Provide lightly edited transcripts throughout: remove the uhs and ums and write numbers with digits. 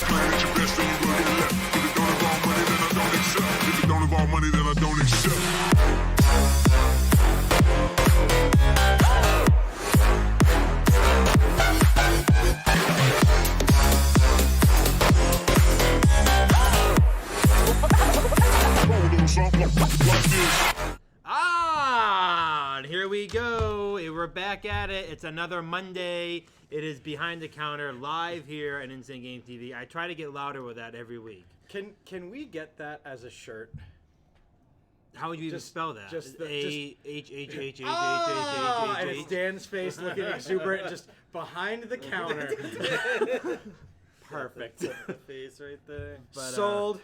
Playing at your best and you will get left. If it don't involve money, then I don't accept. If it don't involve money, then I don't accept. And here we go. We're back at it. It's another Monday. It is Behind the Counter live here at Insane Game TV. I try to get louder with that every week. Can we get that as a shirt? How would you even spell that? Just H H H H H and H it's Dan's face looking exuberant, just behind the counter. Perfect. The face right there. But, Sold.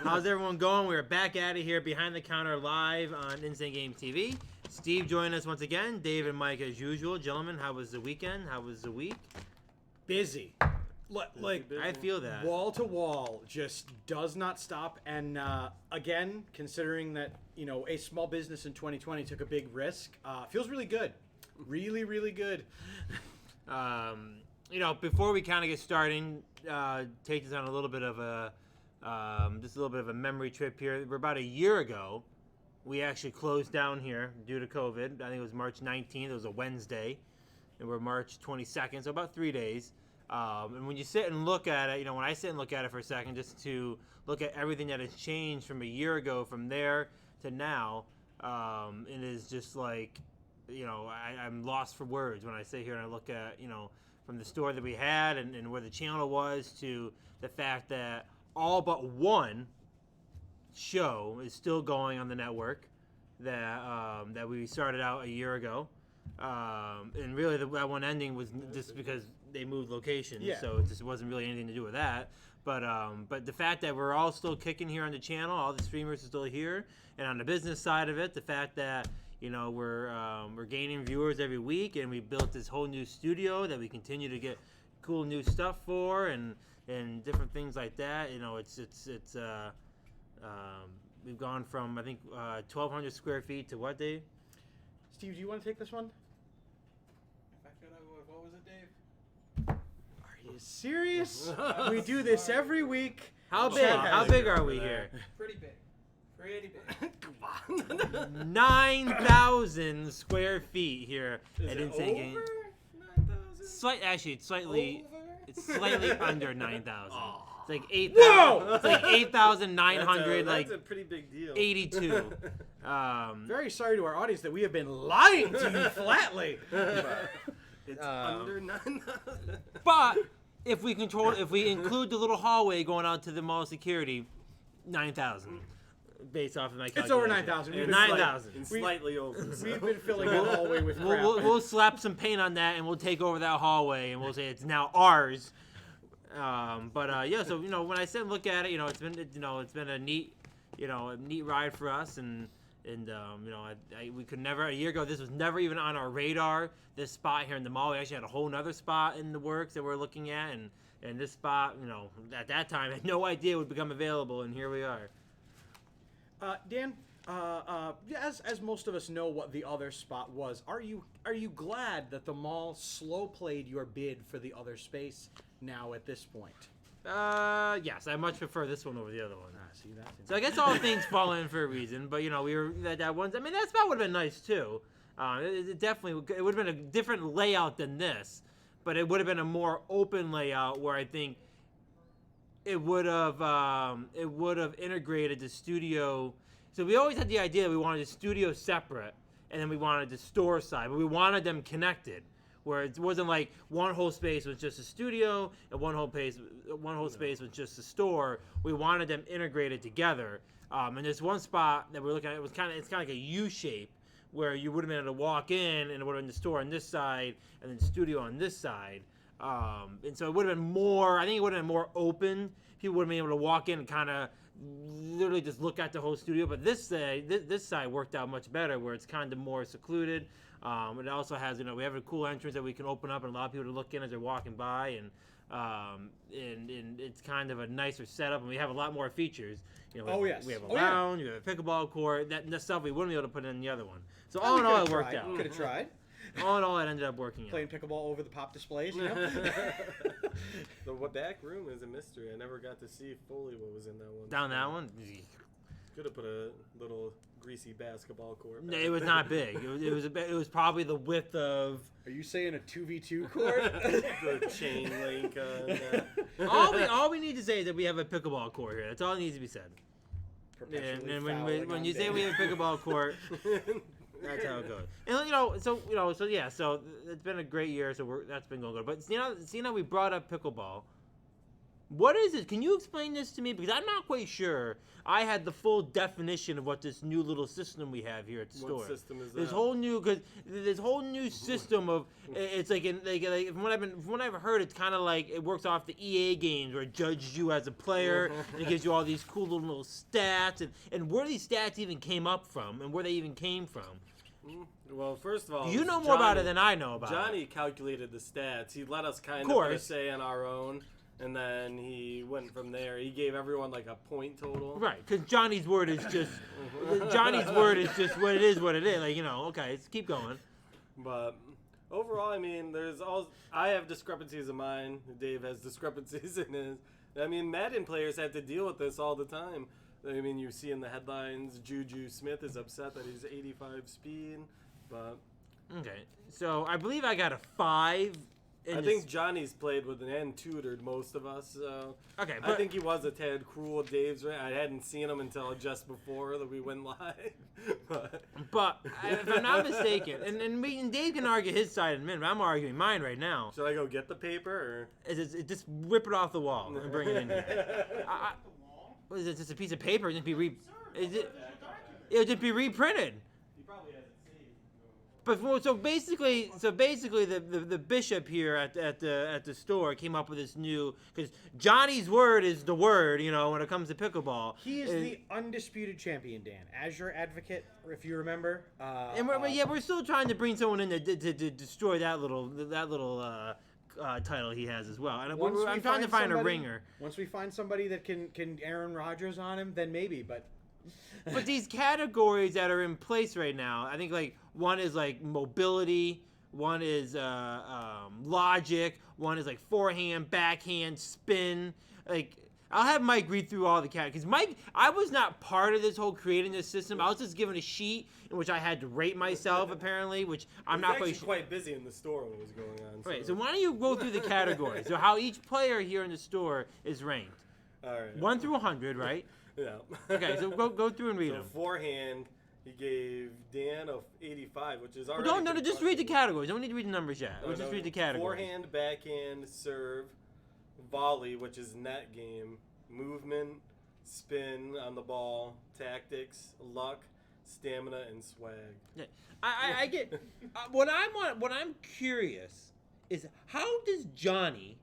How's everyone going? We're back at it here Behind the Counter live on Insane Game TV. Steve joined us once again. Dave and Mike as usual. Gentlemen, how was the weekend? How was the week? Busy. Like I feel that. Wall to wall just does not stop. And again, considering that, a small business in 2020 took a big risk, feels really good. Really, really good. Before we kind of get starting, take this on a little bit of a memory trip here. We're about a year ago. We actually closed down here due to COVID. I think it was March 19th. It was a Wednesday. And we're March 22nd, so about 3 days. And when you sit and look at it, when I sit and look at it for a second, just to look at everything that has changed from a year ago, from there to now, it is just like, I'm lost for words when I sit here and I look at, from the store that we had and where the channel was to the fact that all but one show is still going on the network that we started out a year ago. And really that one ending was just because they moved locations, so it just wasn't really anything to do with that. But the fact that we're all still kicking here on the channel, all the streamers are still here, and on the business side of it, the fact that we're gaining viewers every week, and we built this whole new studio that we continue to get cool new stuff for, and different things like that. We've gone from I think 1,200 square feet to what, Dave? Steve, do you want to take this one? If I could, I would. What was it, Dave? Are you serious? We do this every week. How big are we here? Pretty big. Pretty big. Come on. 9,000 square feet here Is at it Insane Game. over 9,000? It's slightly under 9,000. Oh. It's like 8,000. Whoa! It's like 8,900. That's a pretty big deal. 82. Very sorry to our audience that we have been lying to you flatly. It's under 9,000. But if we include the little hallway going out to the mall security, 9,000. Based off of my calculation. It's over 9,000. It's 9,000. And slightly over. We've been filling the hallway with crap. We'll slap some paint on that and we'll take over that hallway and we'll say it's now ours. So when I sit and look at it, it's been a neat ride for us, and we could never, a year ago, this was never even on our radar. This spot here in the mall, we actually had a whole nother spot in the works that we're looking at, and this spot, at that time, I had no idea would become available, and here we are. Dan, as most of us know what the other spot was, are you glad that the mall slow played your bid for the other space now at this point? Yes, I much prefer this one over the other one. See that? So I guess all things fall in for a reason, but we were that one. I mean, that spot would have been nice too. It would have been a different layout than this, but it would have been a more open layout where I think it would have integrated the studio. So we always had the idea that we wanted the studio separate, and then we wanted the store side, but we wanted them connected, where it wasn't like one whole space was just a studio and one whole space was just a store. We wanted them integrated together. And there's one spot that we're looking at. It's kind of like a U shape, where you would have been able to walk in and it would have been the store on this side and then the studio on this side. And so it would have been more. I think it would have been more open. People would have been able to walk in and kind of literally just look at the whole studio. But this side worked out much better, where it's kind of more secluded. It also has, we have a cool entrance that we can open up and allow people to look in as they're walking by, and it's kind of a nicer setup, and we have a lot more features. We have a lounge, we have a pickleball court, that stuff we wouldn't be able to put in the other one. So all in all, it worked out. Could have tried. All in all, it ended up working out. Playing pickleball over the pop displays, The back room is a mystery. I never got to see fully what was in that one. Down that one. Could have put a little greasy basketball court. No, it was not big. It was probably the width of. Are you saying a 2v2 court? The chain link. All we need to say is that we have a pickleball court here. That's all that needs to be said. And when you say we have a pickleball court, that's how it goes. And so it's been a great year. So that's been going good. But seeing how we brought up pickleball, what is it? Can you explain this to me? Because I'm not quite sure. I had the full definition of what this new little system we have here at the store. What system is that? This whole new system of it's like from what I've heard, it's kind of like it works off the EA games where it judges you as a player and it gives you all these cool little stats and where these stats even came up from and where they even came from. Well, first of all, You know more about it than I know about Johnny it. calculated the stats. He let us kind of put a say on our own. And then he went from there. He gave everyone like a point total. Right, because Johnny's word is just what it is. Like, okay, let's keep going. But overall, I mean, I have discrepancies in mine. Dave has discrepancies in his. I mean, Madden players have to deal with this all the time. I mean, you see in the headlines, Juju Smith is upset that he's 85 speed. But okay, so I believe I got a 5. I think Johnny's played with and tutored most of us. So okay, I think he was a tad cruel. Dave's right. I hadn't seen him until just before that we went live. but if I'm not mistaken, and Dave can argue his side in a minute, but I'm arguing mine right now. Should I go get the paper? Or? Just whip it off the wall and bring it in here. What is it? Just a piece of paper? It'll just be reprinted. But so basically, the bishop here at the store came up with this new, because Johnny's word is the word, when it comes to pickleball. He is the undisputed champion, Dan. As your advocate, if you remember. We're still trying to bring someone in to destroy that little title he has as well. And I'm trying to find a ringer. Once we find somebody that can Aaron Rodgers on him, then maybe. But these categories that are in place right now, I think like one is like mobility, one is logic, one is like forehand, backhand, spin. Like I'll have Mike read through all the categories. Because Mike, I was not part of this whole creating this system. I was just given a sheet in which I had to rate myself apparently, which I'm not quite busy in the store when it was going on. Right. So why don't you go through the categories? So how each player here in the store is ranked. All right. 1 through 100, right? Yeah. Okay, so go through and read them. Forehand, he gave Dan a 85, which is already. No, just read the categories. Don't need to read the numbers yet. We'll just read the categories. Forehand, backhand, serve, volley, which is net game, movement, spin on the ball, tactics, luck, stamina, and swag. Yeah. I get what I'm curious is how does Johnny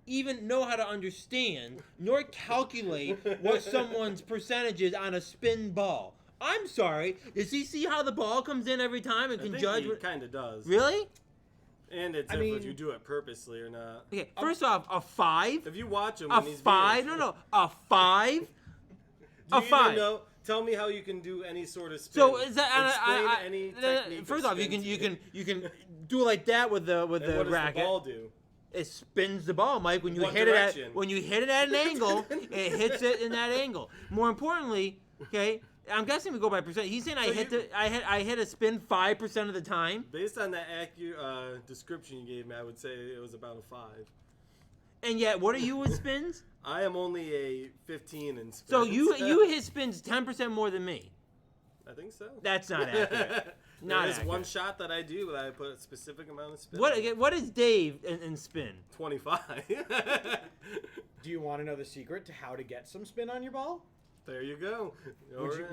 even know how to understand nor calculate what someone's percentage is on a spin ball? I'm sorry. Does he see how the ball comes in every time and can judge? He kind of does. Really? And it's if you do it purposely or not. Okay. First off, a 5. If you watch him, a 5. No, a 5. A 5. Tell me how you can do any sort of spin. So is that any technique? First off, you can do it like that with the what racket. What does the ball do? It spins the ball, Mike. When you What hit direction? it at an angle, it hits it in that angle. More importantly, okay, I'm guessing we go by percent. He's saying I hit a spin 5% of the time. Based on the accurate description you gave me, I would say it was about a 5. And yet, what are you with spins? I am only a 15 in spins. So you hit spins 10% more than me. I think so. That's not accurate. There's one shot that I do, but I put a specific amount of spin. What is Dave in spin? 25. Do you want to know the secret to how to get some spin on your ball? There you go.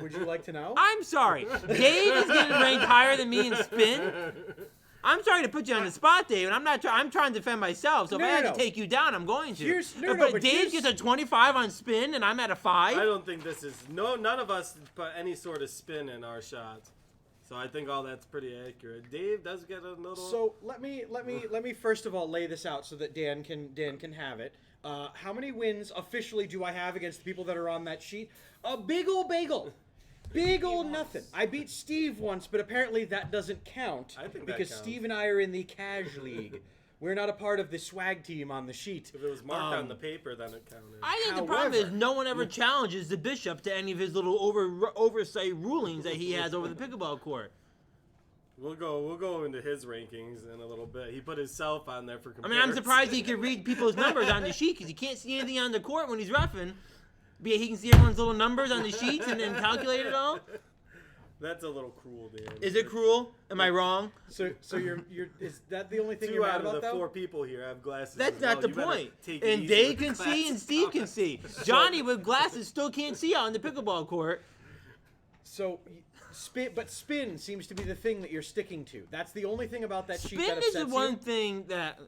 Would you like to know? I'm sorry. Dave is getting ranked higher than me in spin. I'm sorry to put you on the spot, Dave, and I'm trying to defend myself. So if I had to take you down, I'm going to. But Dave gets a 25 on spin, and I'm at a 5. I don't think this is none of us put any sort of spin in our shots. So I think all that's pretty accurate. Dave does get a little. So let me first of all lay this out so that Dan can have it. How many wins officially do I have against the people that are on that sheet? A big ol' bagel. Big old nothing. I beat Steve once, but apparently that doesn't count. I think because that counts. Steve and I are in the Cash League, We're not a part of the swag team on the sheet. If it was marked on the paper, then it counted. I think the problem is However- no one ever challenges the bishop to any of his little oversight rulings that he has over the pickleball court. We'll go into his rankings in a little bit. He put himself on there for I comparison. mean, I'm surprised he could read people's numbers on the sheet because he can't see anything on the court when he's roughing. But he can see everyone's little numbers on the sheets and then calculate it all. That's a little cruel, Dan. Is it cruel? Am I wrong? So you're is that the only thing 2 you're mad out of about the though? 4 people here have glasses. That's as not well. the You better point. take it And easy Dave with the can see and glasses Steve on. can see. Johnny with glasses still can't see out on the pickleball court. So spin seems to be the thing that you're sticking to. That's the only thing about that sheet Spin that is upsets the one you. thing that.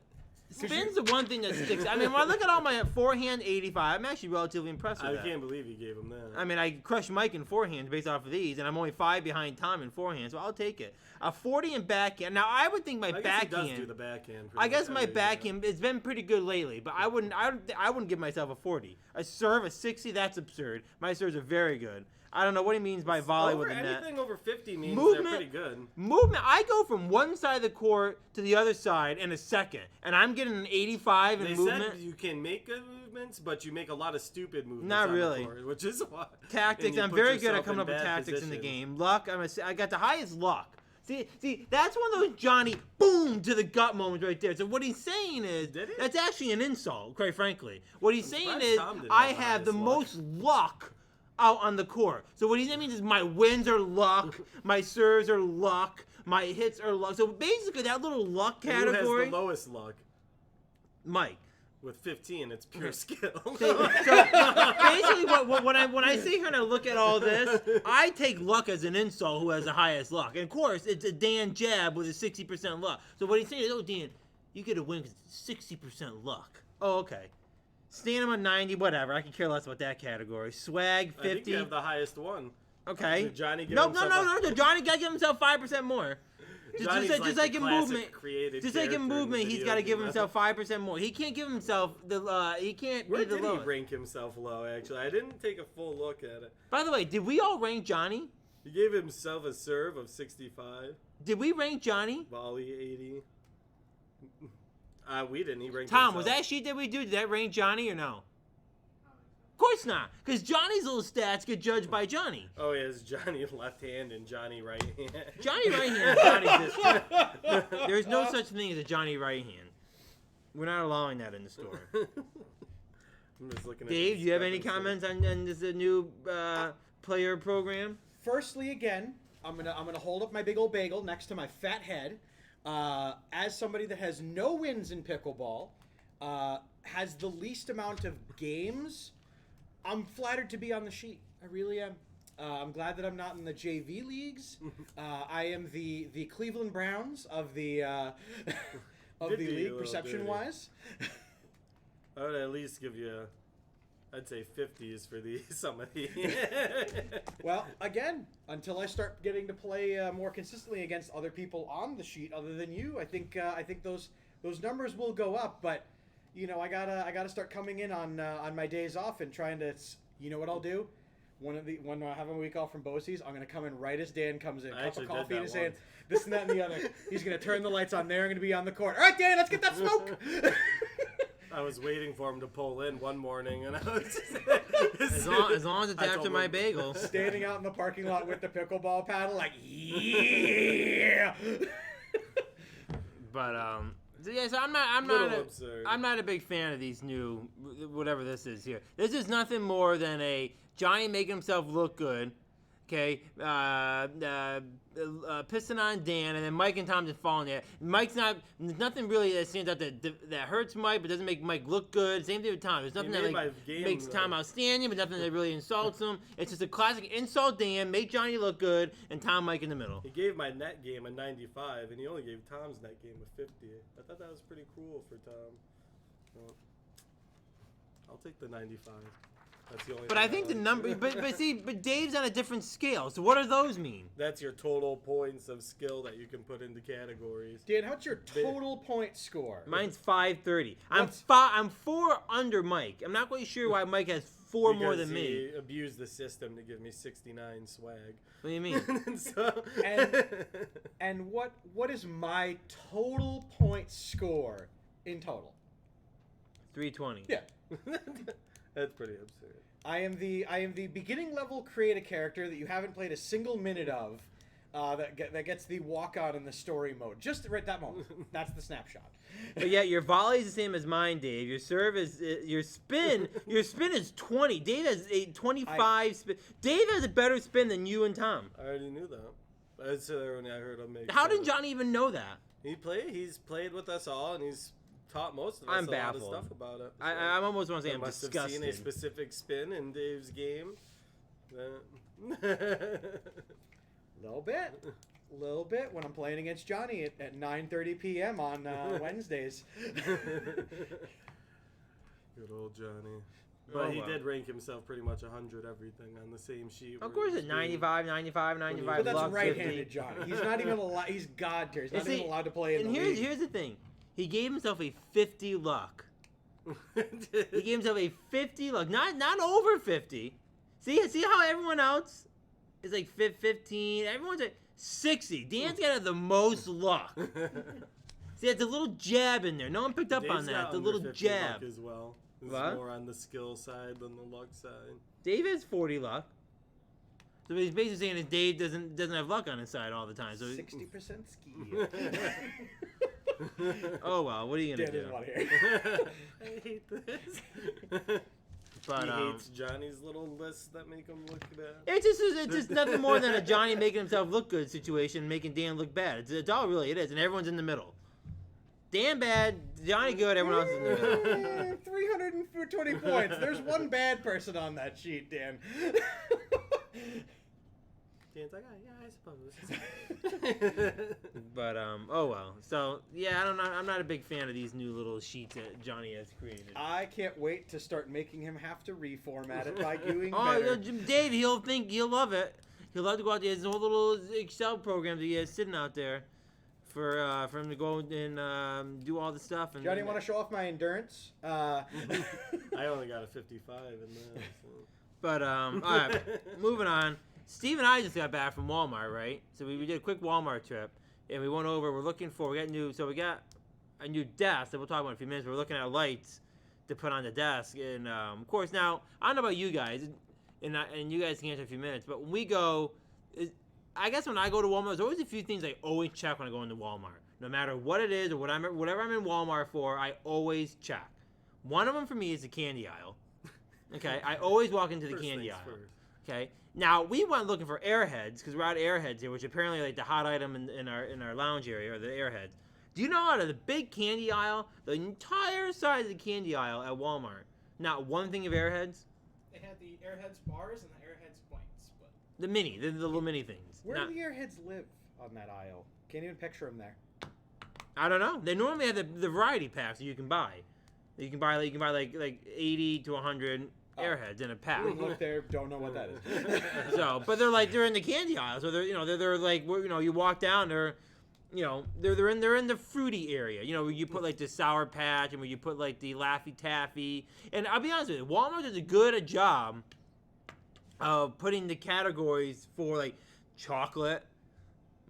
Spin's the one thing that sticks. I mean, when I look at all my forehand 85, I'm actually relatively impressed with I that. can't believe you gave him that. I mean, I crushed Mike in forehand based off of these, and I'm only 5 behind Tom in forehand, so I'll take it. A 40 in backhand. Now, I would think my I guess backhand. he does do the backhand. I guess my pretty much backhand it's been pretty good lately, but I wouldn't give myself a 40. A serve a 60, that's absurd. My serves are very good. I don't know what he means by volley with a net. Anything over 50 means Movement- they're pretty good. Movement. I go from one side of the court to the other side in a second, and I'm getting an 85 in They movement. said you can make good movements, but you make a lot of stupid movements. Not on really. The court, which is why. Tactics. and you I'm put very good at yourself coming up in with bad tactics in the positions. game. Luck. I got the highest luck. See, that's one of those Johnny boom to the gut moments right there. So what he's saying is Did he? that's actually an insult, quite frankly. What he's saying surprised is Tom didn't I have the have the highest luck. most luck out on the court. So what he means is my wins are luck, my serves are luck, my hits are luck. So basically that little luck Who has category, the lowest luck? Mike. With 15, it's pure skill. So basically, when I sit here and I look at all this, I take luck as an insult. Who has the highest luck? And of course, it's a Dan Jab with a 60% luck. So what he's saying is, oh Dan, you get a win because it's 60% luck. Oh okay. Stand him on 90, whatever. I can care less about that category. Swag I think 50. you have the highest one. Okay. Did Johnny give No. himself Johnny got to give himself 5% more. Johnny's Just like like the in classic movement. created Just like in character in the movement, he's video got to give game. himself 5% more. He can't give himself the. He can't Where be the did he lowest. rank himself low, actually? I didn't take a full look at it. By the way, did we all rank Johnny? He gave himself a serve of 65, Did we rank Johnny? volley 80. We didn't. He ranked Tom, himself. was that sheet that we do? Did that rank Johnny or no? Of course not, because Johnny's little stats get judged by Johnny. Oh, yeah, it's Johnny left hand and Johnny right hand. Johnny right hand, Johnny this hand. There's no such thing as a Johnny right hand. We're not allowing that in the store. I'm just looking at Dave, the do you have any discrepancy. comments on this new player program? Firstly, again, I'm gonna hold up my big old bagel next to my fat head. As somebody that has no wins in pickleball, has the least amount of games, I'm flattered to be on the sheet. I really am. I'm glad that I'm not in the JV leagues. I am the Cleveland Browns of the of Did the you, league little perception dirty. wise. I would at least give you, I'd say 50s for some of the. Well, again, until I start getting to play more consistently against other people on the sheet other than you, I think those numbers will go up. But you know, I gotta start coming in on my days off and trying to. You know what I'll do? When I have a week off from Bosie's, I'm gonna come in right as Dan comes in, I cup of actually did coffee, that and saying once. this and that and the other. He's gonna turn the lights on there. I'm gonna be on the court. All right, Dan, let's get that smoke. I was waiting for him to pull in one morning, and I was just, As long as it's I after told my him- bagel. Standing out in the parking lot with the pickleball paddle, like yeah. But so yeah, so I'm Little absurd. not a big fan of these new whatever this is here. This is nothing more than a Johnny making himself look good. Okay, pissing on Dan, and then Mike and Tom just falling there. There's nothing really that stands out that hurts Mike, but doesn't make Mike look good. Same thing with Tom. There's nothing that made like my game, makes Tom though. outstanding, but nothing that really insults him. It's just a classic insult Dan, make Johnny look good, and Tom Mike in the middle. He gave my net game a 95, and he only gave Tom's net game a 50. I thought that was pretty cruel for Tom. Well, I'll take the 95. That's the only. But thing I think the like. number, but Dave's on a different scale. So what do those mean? That's your total points of skill that you can put into categories. Dan, what's your total point score? Mine's 530. I'm What's- I'm 4 under Mike. I'm not quite sure why Mike has 4 more Because than me. he abused the system to give me 69 swag. What do you mean? So, And what is my total point score in total. 320. Yeah. That's pretty absurd. I am the beginning level create a character that you haven't played a single minute of, that gets the walk on in the story mode. Just right that moment. That's the snapshot. But yet your volley is the same as mine, Dave. Your serve is your spin. Your spin is 20. Dave has a 25 spin. Dave has a better spin than you and Tom. I already knew that. I said that when I heard him make. How did Johnny even know that? He's played with us all, and he's taught most of us I'm a baffled. lot of stuff about it. I'm almost want to say I'm must have seen a disgusted. specific spin in Dave's game. Little bit when I'm playing against Johnny at 9:30 p.m. on Wednesdays. Good old Johnny. But Oh, he wow. did rank himself pretty much 100 everything on the same sheet. Of where course, he it's was being- 95, 95, 95. But that's luck, right-handed 50. Johnny. He's not even allowed. He's God tier. He's not And see, even allowed to play in And the here's league. here's the thing. He gave himself a 50 luck. He gave himself a 50 luck, not over 50. See how everyone else is like 15. Everyone's at 60. Dan's got the most luck. See, it's a little jab in there. No one picked up Dave's on that. got It's a under little 50 luck jab. as well. This What? is more on the skill side than the luck side. Dave has 40 luck. So what he's basically saying is Dave doesn't have luck on his side all the time. So 60% ski. oh well, what are you gonna Dan do? doesn't want to hear. I hate this. But he hates Johnny's little lists that make him look bad. it's just nothing more than a Johnny making himself look good situation, making Dan look bad. It's all really it is, and everyone's in the middle. Dan bad, Johnny good, everyone else is in the middle. 320 points. There's one bad person on that sheet, Dan. Dan's like, yeah, I suppose. But oh well. So yeah, I don't know. I'm not a big fan of these new little sheets that Johnny has created. I can't wait to start making him have to reformat it by doing Oh, better. Dave, he'll love it. He'll love to go out there. His whole little Excel program that he has sitting out there for him to go and do all the stuff. And Johnny, want to show off my endurance? I only got a 55 in that. So. But all right, moving on. Steve and I just got back from Walmart, right? So we did a quick Walmart trip, and we went over. We got a new desk that we'll talk about in a few minutes. We're looking at lights to put on the desk, and of course now I don't know about you guys, and you guys can answer in a few minutes. But when we go, I guess when I go to Walmart, there's always a few things I always check when I go into Walmart. No matter what it is or whatever I'm in Walmart for, I always check. One of them for me is the candy aisle. Okay, I always walk into the First candy things aisle. first. Okay. Now we went looking for Airheads because we're out of Airheads here, which apparently like the hot item in our lounge area are the Airheads. Do you know out of the big candy aisle, the entire size of the candy aisle at Walmart, not one thing of Airheads? They had the Airheads bars and the Airheads bites, but The little mini things. Where Not- do the airheads live on that aisle? Can't even picture them there. I don't know. They normally have the variety packs that you can buy. You can buy like 80 to 100 Airheads in a pack. We look there, don't know what that is. So, but they're in the candy aisle. So they're like you walk down, they're in the fruity area. You know, where you put like the Sour Patch and where you put like the Laffy Taffy. And I'll be honest with you, Walmart does a good job of putting the categories for like chocolate,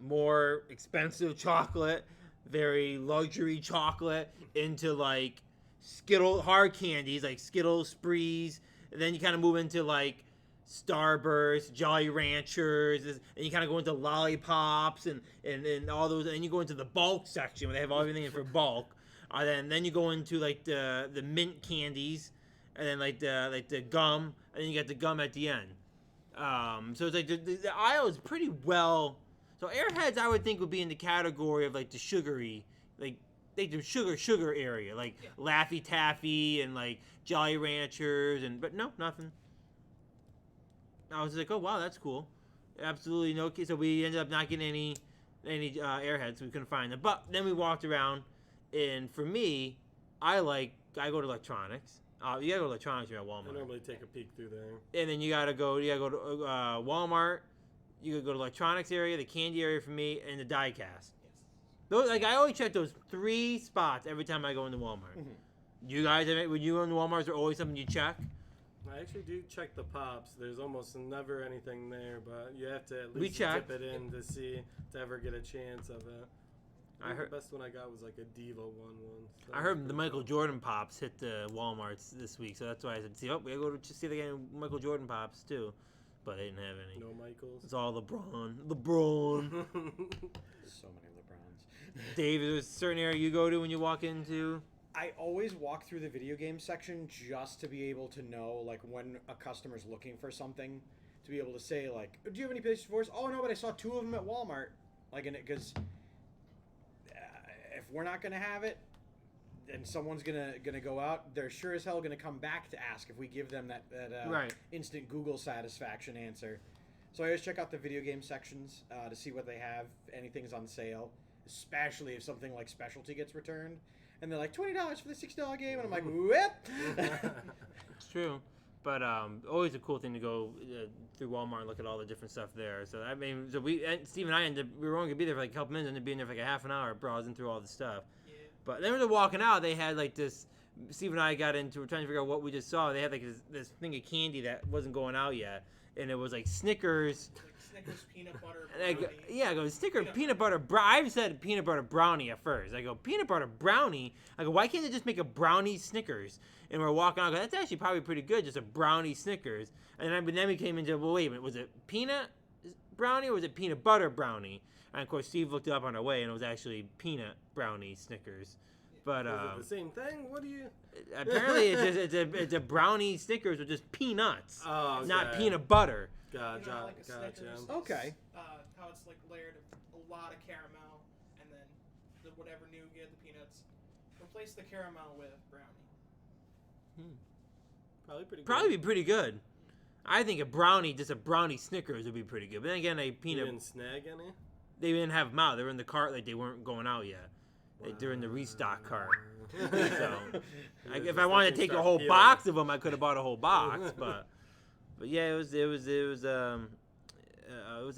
more expensive chocolate, very luxury chocolate, into like Skittle hard candies like Skittles, Sprees. And then you kind of move into like Starburst, Jolly Ranchers, and you kind of go into lollipops and all those. And you go into the bulk section where they have everything in for bulk. Then you go into like the mint candies, and then like the gum, and then you got the gum at the end. So it's like the aisle is pretty well. So Airheads I would think would be in the category of like the sugary, like the sugar area, like Laffy Taffy and like Jolly Ranchers, but no, nothing. I was like, oh wow, that's cool. Absolutely no. So we ended up not getting any Airheads. We couldn't find them. But then we walked around, and for me, I go to electronics. You gotta go to electronics here at Walmart. I normally take a peek through there. And then you gotta go to Walmart. You gotta go to electronics area, the candy area for me, and the die cast. Those, like I always check those 3 spots every time I go into Walmart. Mhm. You guys, when you go into Walmart, is there always something you check? I actually do check the pops. There's almost never anything there, but you have to at We least checked. dip it in to ever get a chance of it. I heard the best one I got was like a Diva one once. I heard the Michael Jordan pops hit the Walmarts this week, so that's why I said, "See, we gotta go to see the game Michael Jordan pops too," but they didn't have any. No Michaels. It's all LeBron. So many LeBrons. Dave, is there a certain area you go to when you walk into? I always walk through the video game section just to be able to know, like, when a customer's looking for something, to be able to say, like, "Do you have any PlayStation 4s?" "Oh no, but I saw 2 of them at Walmart." Like, because if we're not gonna have it, and someone's gonna go out, they're sure as hell gonna come back to ask if we give them that Right. instant Google satisfaction answer. So I always check out the video game sections to see what they have. Anything's on sale, especially if something like specialty gets returned, and they're like $20 for the $6 game, and I'm like, whip. It's true, but always a cool thing to go through Walmart and look at all the different stuff there. So I mean, Steve and I we were only gonna be there for like a couple minutes, ended up being there for like a half an hour browsing through all the stuff. Yeah. But then when they're walking out, they had like this. Steve and I got into. We're trying to figure out what we just saw. They had like this thing of candy that wasn't going out yet, and it was like Snickers. Like Snickers peanut butter. And I go, brownie. yeah, I go, Snickers peanut butter I said peanut butter brownie at first. I go, peanut butter brownie? I go, why can't they just make a brownie Snickers? And we're walking out, I go, that's actually probably pretty good, just a brownie Snickers. And then we came into, well, wait a minute, was it peanut brownie or was it peanut butter brownie? And of course, Steve looked it up on our way, and it was actually peanut brownie Snickers. But Is it the same thing? What do you? apparently, it's a brownie Snickers with just peanuts, Oh, not okay. peanut butter. Like a Snickers is, Okay. how it's like layered a lot of caramel, and then the whatever nougat, the peanuts. Replace the caramel with brownie. Probably pretty good. Probably be pretty good. I think just a brownie Snickers would be pretty good. But then again, a You peanut. didn't snag any? They didn't have them out. They were in the cart, like they weren't going out yet. They're in the restock cart. So, if I wanted to take a whole box of them, I could have bought a whole box. But yeah, it was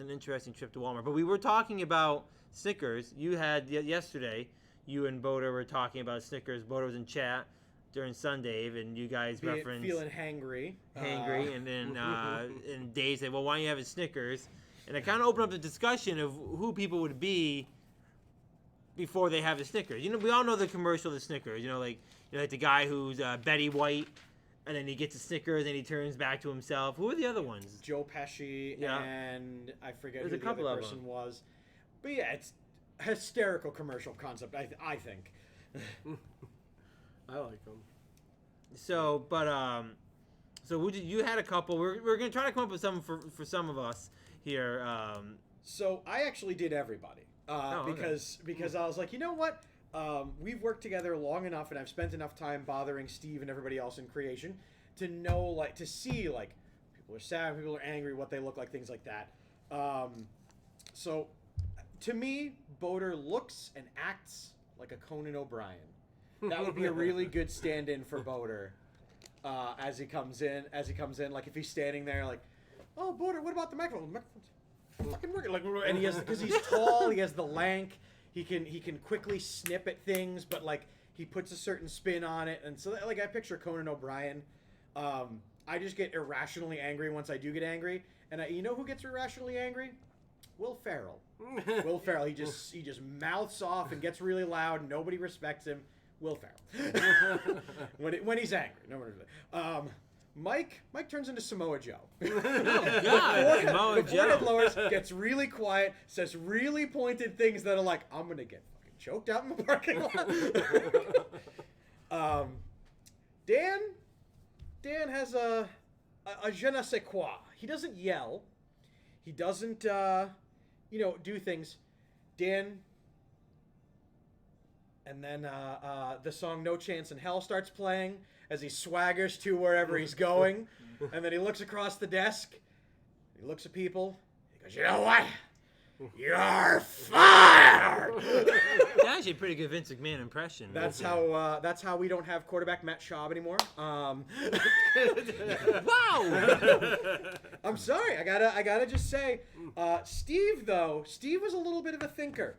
an interesting trip to Walmart. But we were talking about Snickers. You had yesterday. You and Boda were talking about Snickers. Boda was in chat during Sunday, and you guys referenced Feeling hangry. and then and Dave said, "Well, why don't you have a Snickers?" And it kind of opened up the discussion of who people would be before they have a Snickers. You know, we all know the commercial of the Snickers. You know, like the guy who's Betty White, and then he gets a Snickers and he turns back to himself. Who are the other ones? Joe Pesci, Yeah. and I forget There's who a the couple other of person them. was. But yeah, it's a hysterical commercial concept, I think. I like them. So, but so you had a couple. We're gonna try to come up with some for some of us here. So I actually did everybody okay. because I was like, you know what? We've worked together long enough, and I've spent enough time bothering Steve and everybody else in creation to know, like, to see, like, people are sad, people are angry, what they look like, things like that. So to me, Boder looks and acts like a Conan O'Brien. That would be a really good stand-in for Boder as he comes in. Like, if he's standing there, like, "Oh, Boder, what about the microphone? The microphone's fucking working." Like, and he has, because he's tall, he has the lank. He can quickly snip at things, but like he puts a certain spin on it, and so like I picture Conan O'Brien. I just get irrationally angry once I do get angry, and you know who gets irrationally angry? Will Ferrell. Will Ferrell. He just mouths off and gets really loud. Nobody respects him. Will Ferrell. when he's angry. Nobody. Mike turns into Samoa Joe. Oh God, Samoa The forehead Joe. lowers, gets really quiet, says really pointed things that are like, "I'm gonna get fucking choked out in the parking lot." Dan has a je ne sais quoi. He doesn't yell. He doesn't do things. Dan. And then the song "No Chance in Hell" starts playing as he swaggers to wherever he's going. And then he looks across the desk. He looks at people. He goes, "You know what? You're fired!" That's actually a pretty good Vince McMahon impression. That's how we don't have quarterback Matt Schaub anymore. Wow. I'm sorry. I gotta just say, Steve was a little bit of a thinker.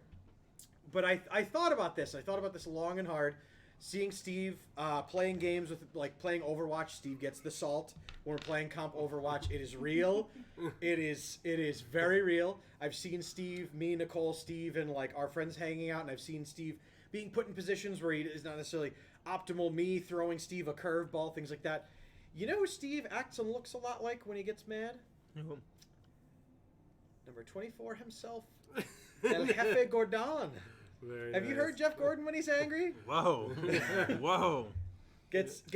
But I thought about this. I thought about this long and hard. seeing Steve playing games with playing Overwatch. Steve gets the salt. When we're playing comp Overwatch, it is real. It is very real. I've seen Steve, me, Nicole, Steve, and our friends hanging out, and I've seen Steve being put in positions where he is not necessarily optimal. Me throwing Steve a curveball, things like that. You know who Steve acts and looks a lot like when he gets mad? Who? Number 24 himself, El Jefe Gordon. Have you heard Jeff Gordon when he's angry? Whoa. Whoa.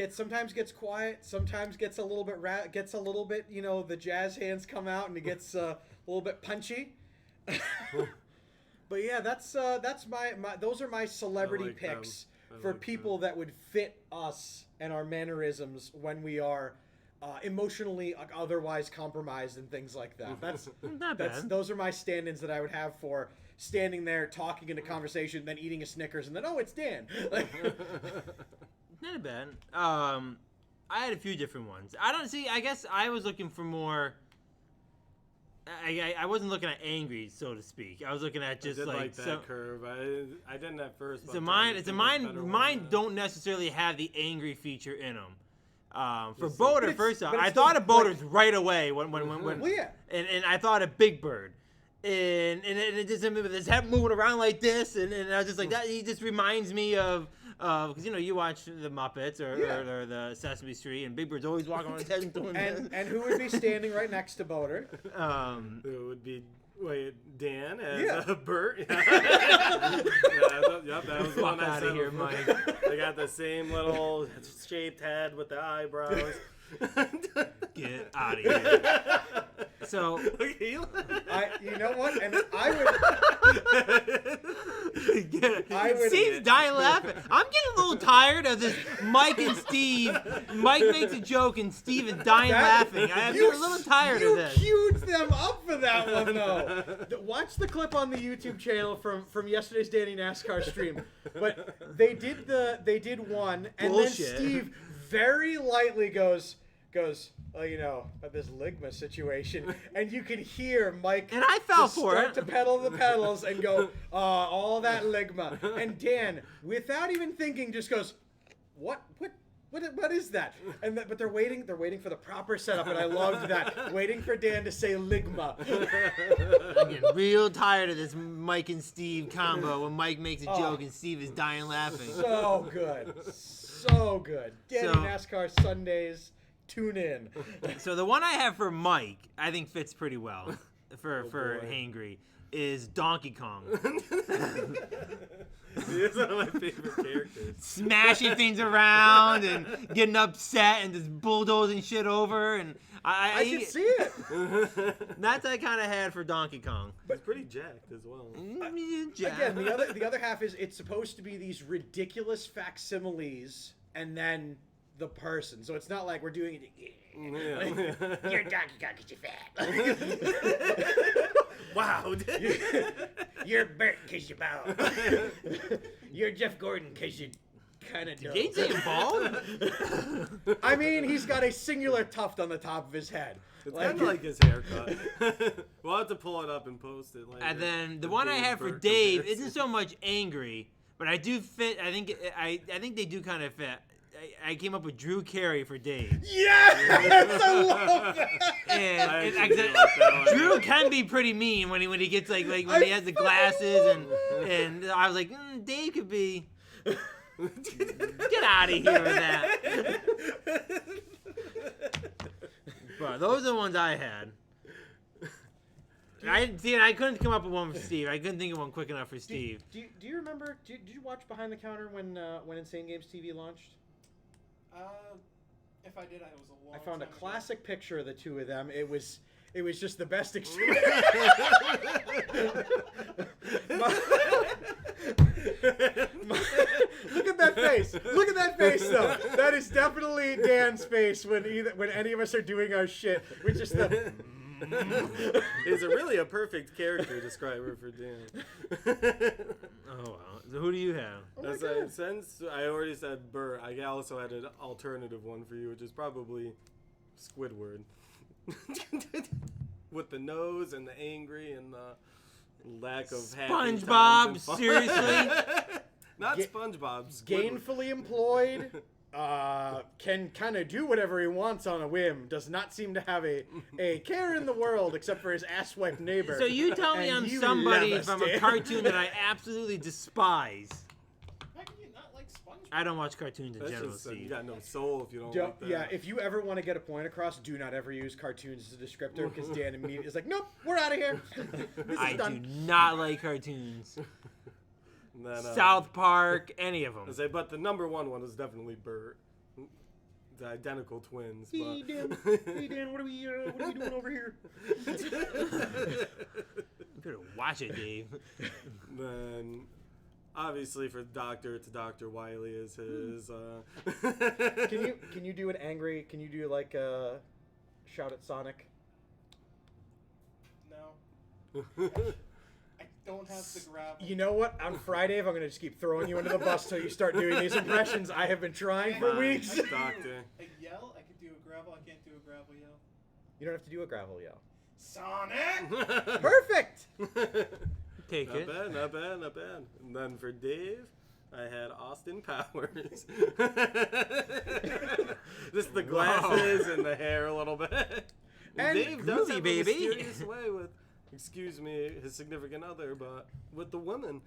Sometimes gets quiet, sometimes gets a little bit the jazz hands come out and he gets a little bit punchy. But yeah, that's my those are my celebrity picks for people that would fit us and our mannerisms when we are emotionally otherwise compromised and things like that. That's not bad. Those are my stand-ins that I would have for standing there talking in a conversation, then eating a Snickers, and then it's Dan. Not bad. I had a few different ones. I guess I was looking for more. I wasn't looking at angry, so to speak. I was looking at just that curve. I didn't at first. So mine don't necessarily have the angry feature in them. For Boater, first off, I thought of Boaters right away when Well, yeah. and I thought of Big Bird. And it just with his head moving around like this, and I was just like that. He just reminds me of because you watch the Muppets or the Sesame Street, and Big Bird's always walking on his head and doing this. And who would be standing right next to Boater? It would be Dan as Bert. Yep, that was the one I said here, before. Mike. They got the same little shaped head with the eyebrows. Get out of here. So, you know what? And I would. Steve's dying laughing. I'm getting a little tired of this Mike and Steve. Mike makes a joke and Steve is dying laughing. I'm getting a little tired of this. You queued them up for that one, though. Watch the clip on the YouTube channel from yesterday's Danny NASCAR stream. But they did one, and Bullshit. then Steve very lightly goes, about this Ligma situation, and you can hear Mike and I fell just for start it to pedal the pedals and go, all that Ligma, and Dan, without even thinking, just goes, what is that? But they're waiting for the proper setup, and I loved that, waiting for Dan to say Ligma. I'm getting real tired of this Mike and Steve combo when Mike makes a joke and Steve is dying laughing. So good. Danny NASCAR Sundays. Tune in. So the one I have for Mike, I think fits pretty well for Hangry, is Donkey Kong. He's one of my favorite characters. Smashing things around and getting upset and just bulldozing shit over, and I can see it. That's what I kind of had for Donkey Kong. He's pretty jacked as well. Again, the other half is it's supposed to be these ridiculous facsimiles, and then the person. So it's not like we're doing it. You're Donkey Kong because you're fat. Wow. You're Bert because you're bald. You're Jeff Gordon because you kind of dope. Did he say bald? I mean, he's got a singular tuft on the top of his head. It's kind of like his haircut. We'll have to pull it up and post it later. And then the one I have for Dave isn't so much angry, but I do fit. I think they do kind of fit. I came up with Drew Carey for Dave. Yes, I love that. And that Drew can be pretty mean when he gets when he has the glasses and I was like, Dave could be. Get out of here with that. But those are the ones I had. I couldn't come up with one for Steve. I couldn't think of one quick enough for Steve. Do you remember? Did you watch Behind the Counter when Insane Games TV launched? If I did, I was a long I found a time classic picture of the two of them. It was just the best experience. Look at that face. Look at that face, though. That is definitely Dan's face when any of us are doing our shit. We're just the. He's really a perfect character describer for Dan. Oh wow. So who do you have? Since I already said Burr, I also had an alternative one for you, which is probably Squidward. With the nose and the angry and the lack of happy times SpongeBob, and fun. seriously? Not SpongeBob's. gainfully employed, can kind of do whatever he wants on a whim, does not seem to have a care in the world except for his asswipe neighbor. So you tell me And I'm you somebody love us, from a Dan. cartoon that I absolutely despise. How can you not like SpongeBob? I don't watch cartoons in That's general, just, you Steve. got no soul if you don't like that. Yeah, if you ever want to get a point across, do not ever use cartoons as a descriptor because Dan immediately is like, nope, we're out of here. This I is do done. not like cartoons. And then, South Park, any of them. I say, but the number one is definitely Bert. The identical twins. Hey, But... Dan. Hey, Dan, what are we doing over here? You better watch it, Dave. Then, obviously, for Doctor, it's Dr. Wily is his. Can you do an angry? Can you do like shout at Sonic? No. I don't have the gravel. You know what? On Friday, I'm gonna just keep throwing you under the bus till you start doing these impressions. I have been trying for weeks. Doctor. A yell? I could do a gravel. I can't do a gravel yell. You don't have to do a gravel yell. Sonic! Perfect. Take Not it. bad, not bad, not bad. And then for Dave, I had Austin Powers. Just the glasses and the hair a little bit. And Dave does groovy, have baby. a mysterious way with, excuse me, his significant other, but with the woman.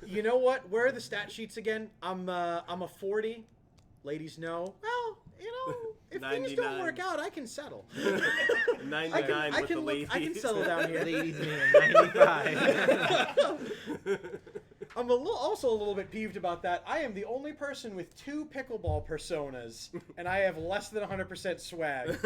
You know what? Where are the stat sheets again? I'm a 40. Ladies know. Well, you know, if things don't 99. work out, I can settle. 99 I with can the ladies. I can settle down here. Ladies man, 95. I'm also a little bit peeved about that. I am the only person with 2 pickleball personas, and I have less than 100% swag.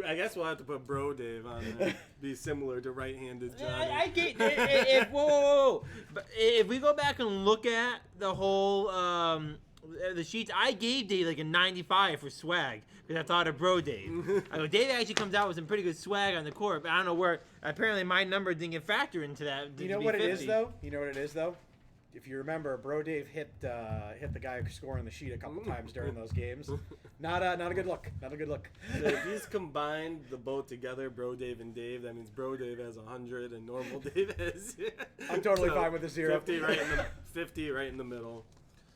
I guess we'll have to put Bro Dave on there. Be similar to right-handed Johnny. I get if whoa. But if we go back and look at the whole the sheets, I gave Dave like a 95 for swag because I thought of Bro Dave. I go, Dave actually comes out with some pretty good swag on the court, but I don't know where. Apparently, my number didn't get factored into that. You know what it is though? You know what it is though? If you remember, Bro Dave hit the guy scoring the sheet a couple times during those games. Not a good look. Not a good look. So if he's combined the both together, Bro Dave and Dave, that means Bro Dave has 100 and normal Dave has. I'm totally fine with the 0. 50 right in the middle.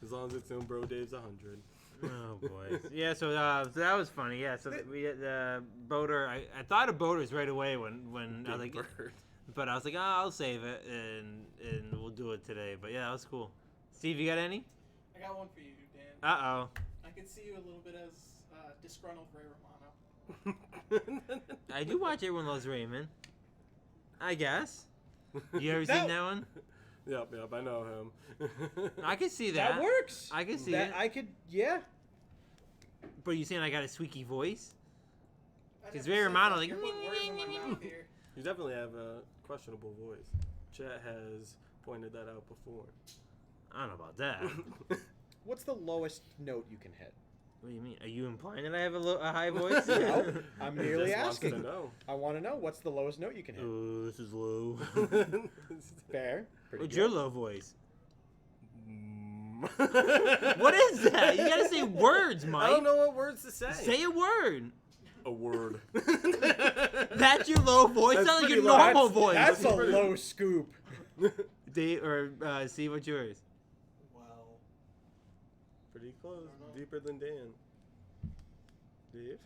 As long as it's in Bro Dave's 100. Oh boy. Yeah. So that was funny. Yeah. So we the boater. I thought of boaters right away when I was like. Bird. But I was like, oh, I'll save it and we'll do it today. But yeah, that was cool. Steve, you got any? I got one for you, Dan. Uh-oh. I could see you a little bit as disgruntled Ray Romano. I do watch Everyone Loves Raymond. I guess. You ever seen that one? Yep, I know him. I can see that. That works. I can see that. it. I could, yeah. But you saying I got a squeaky voice? I Because never Ray said Romano that. like. You're putting words in my mouth here. You definitely have a questionable voice. Chat has pointed that out before. I don't know about that. What's the lowest note you can hit? What do you mean? Are you implying that I have a high voice? No, I'm merely Just wants to asking. know. I want to know what's the lowest note you can hit. Oh, this is low. Fair. Pretty What's good. your low voice? What is that? You gotta say words, Mike. I don't know what words to say. Say a word. a word. That's your low voice. That's Sounds like your pretty low. normal voice. That's a pretty- low scoop. Dave or see what's yours. Well, Pretty close. I don't know. Deeper than Dan. Dave?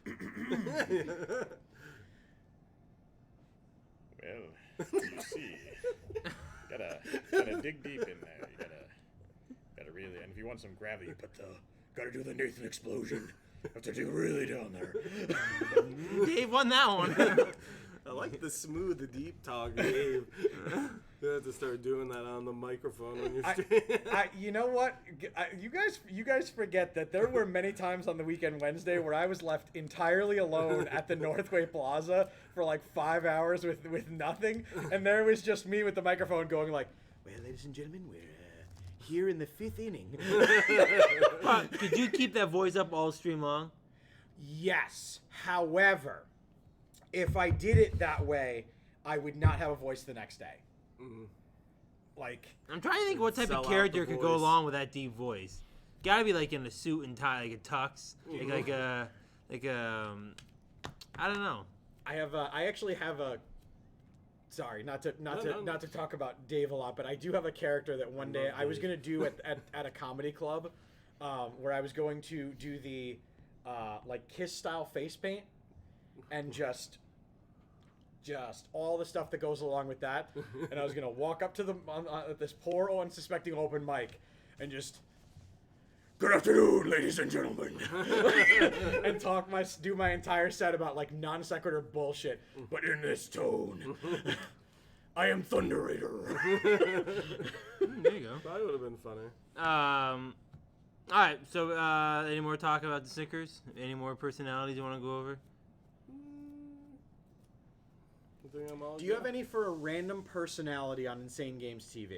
Well, you see, gotta dig deep in there. You gotta really, and if you want some gravity, you put gotta do the Nathan explosion. Have to dig really down there. Dave won that one. I like the smooth, deep talk, Dave. You have to start doing that on the microphone when you're streaming. You know what? You guys forget that there were many times on the weekend Wednesday where I was left entirely alone at the Northway Plaza for like 5 hours with nothing, and there was just me with the microphone going like, "Well, ladies and gentlemen, we're here in the 5th inning." Could you keep that voice up all stream long? Yes. However, if I did it that way, I would not have a voice the next day. Mhm. Like, I'm trying to think what type Sell of out character the could go voice. along with that deep voice. Gotta be like in a suit and tie, like a tux, like a, I don't know. I actually have a sorry, not to No. talk about Dave a lot, but I do have a character that one day I was gonna do at a comedy club, where I was going to do the like Kiss style face paint, and just all the stuff that goes along with that, and I was gonna walk up to this poor unsuspecting open mic, and just. Good afternoon, ladies and gentlemen, and do my entire set about like non sequitur bullshit, but in this tone. I am Thunder Raider. There you go. Probably would have been funny. All right. So, any more talk about the stickers? Any more personalities you want to go over? I think I'm all Do you good. have any for a random personality on Insane Games TV?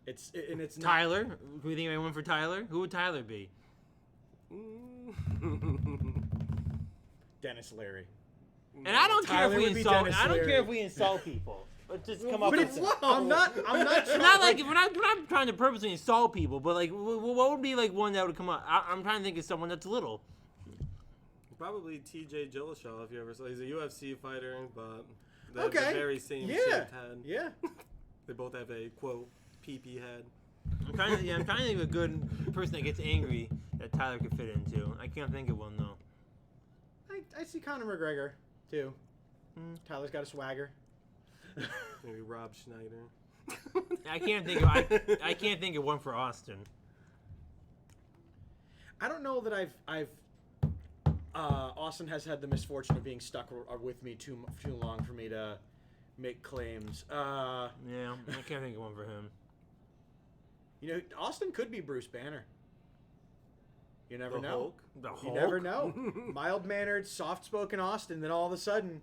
It's not, Tyler. Do you think anyone for Tyler? Who would Tyler be? Dennis Leary. And I don't care Tyler if we would be insult. Dennis I don't care Leary. if we insult people. Let's just come up But with it's something. I'm not It's not like we're not trying to purposely insult people, but like, what would be like one that would come up? I'm trying to think of someone that's little. Probably T.J. Dillashaw, if you ever saw. He's a UFC fighter, but they Okay. have the very same Yeah. shaped head. Yeah. They both have a quote pee head. I'm trying to think of a good person that gets angry that Tyler could fit into. I can't think of one though. I see Conor McGregor too. Tyler's got a swagger. Maybe Rob Schneider. I can't think of one for Austin. I don't know that I've Austin has had the misfortune of being stuck with me too long for me to make claims. Yeah, I can't think of one for him. You know, Austin could be Bruce Banner. You never The know. Hulk? The You Hulk? never know. Mild-mannered, soft-spoken Austin. Then all of a sudden,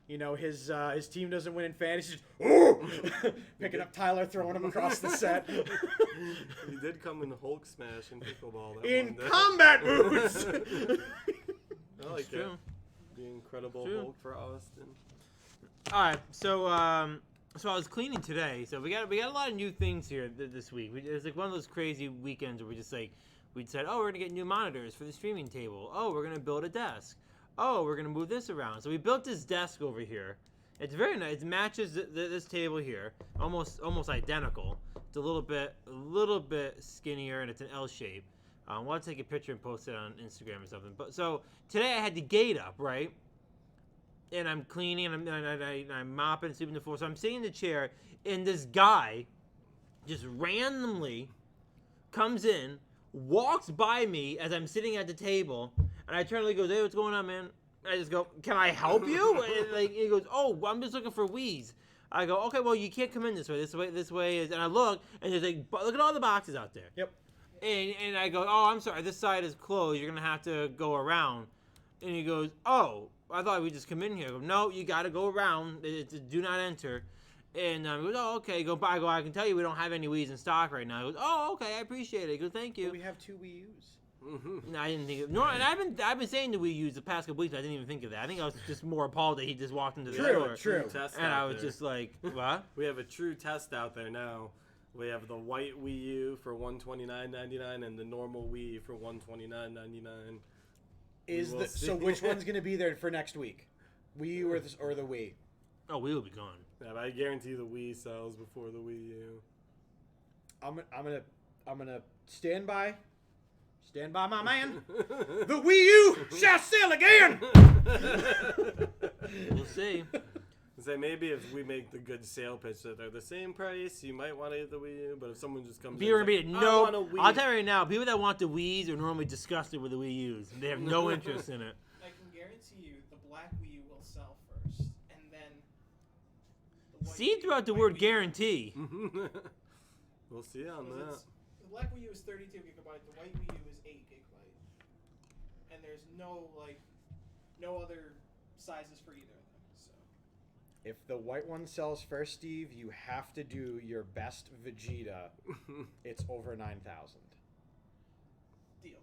you know, his team doesn't win in fantasy. Just, picking up Tyler, throwing him across the set. He did come in Hulk smash and pickleball. That In one day. combat boots. I like True. it. The Incredible True. Hulk for Austin. All right, so so I was cleaning today. So we got a lot of new things here this week. It was like one of those crazy weekends where we said, oh, we're gonna get new monitors for the streaming table. Oh, we're gonna build a desk. Oh, we're gonna move this around. So we built this desk over here. It's very nice. It matches this table here, almost identical. It's a little bit skinnier and it's an L shape. We'll take a picture and post it on Instagram or something. But so today I had the gate up, right? And I'm cleaning and I'm mopping and sweeping the floor. So I'm sitting in the chair, and this guy just randomly comes in, walks by me as I'm sitting at the table, and I turn and he goes, "Hey, what's going on, man?" And I just go, "Can I help you?" And like he goes, "Oh, I'm just looking for Wii's." I go, "Okay, well you can't come in this way. This way is." And I look, and there's like, look at all the boxes out there. Yep. And I go, "Oh, I'm sorry, this side is closed. You're gonna have to go around." And he goes, "Oh, I thought we'd just come in here." I go, "No, you got to go around. It's a do not enter." And he goes, "Oh, okay." Go by. I can tell you we don't have any Wii's in stock right now. He goes, "Oh, okay, I appreciate it." He goes, "Thank you." We have 2 Wii U's. No, I didn't think of. No, and I've been saying the Wii U's the past couple weeks. But I didn't even think of that. I think I was just more appalled that he just walked into the store. True. Test And out I was there. just like, "What?" We have a true test out there now. We have the white Wii U for $129.99 and the normal Wii for $129.99. So which one's going to be there for next week? Wii U or the Wii? Oh, we will be gone. Yeah, but I guarantee the Wii sells before the Wii U. I'm gonna stand by my man. The Wii U shall sell again. We'll see. Say maybe if we make the good sale pitch that they're the same price, you might want to get the Wii U. But if someone just comes, People are in gonna and be says, no. I want a Wii. I'll tell you right now. People that want the Wii's are normally disgusted with the Wii U's. They have no interest in it. I can guarantee you the black Wii U will sell first, and then the white See Wii U- throughout the white word Wii U. guarantee. We'll see on Because that. it's- The black Wii U is 32 gigabyte. The white Wii U is 8 gigabyte, and there's no other sizes for either of them. So If the white one sells first, Steve, you have to do your best Vegeta. It's over 9,000. deal.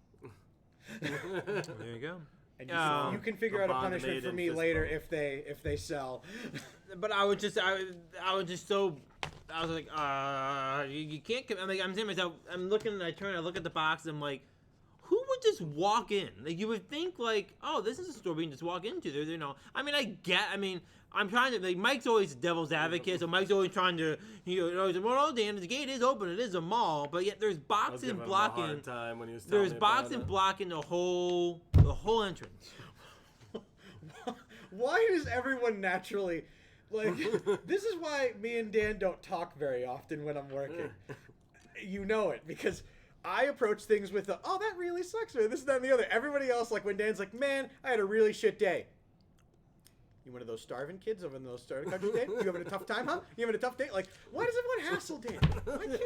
There you go. And Um, you can figure the out a bond punishment made for in me fist later bump. if they sell. But I was just so. I was like, you can't. I'm saying to myself. I'm looking. And I turn. I look at the box. I'm like, who would don't just walk in. Like, you would think, like, oh, this is a store we can just walk into. There, you know. I mean, I'm trying to, like, Mike's always devil's advocate, so Mike's always trying to, well, Dan, the gate is open, it is a mall, but yet there's I was boxing giving him a blocking. hard time when he was telling There's me about boxing it. blocking the whole entrance. Why does everyone naturally, like, this is why me and Dan don't talk very often when I'm working. You know it, because I approach things with oh, that really sucks, or this, that, and the other. Everybody else, like, when Dan's like, man, I had a really shit day. You one of those starving kids over in those starving countries, Dan? You having a tough time, huh? You having a tough day? Like, why does everyone hassle Dan? Why can't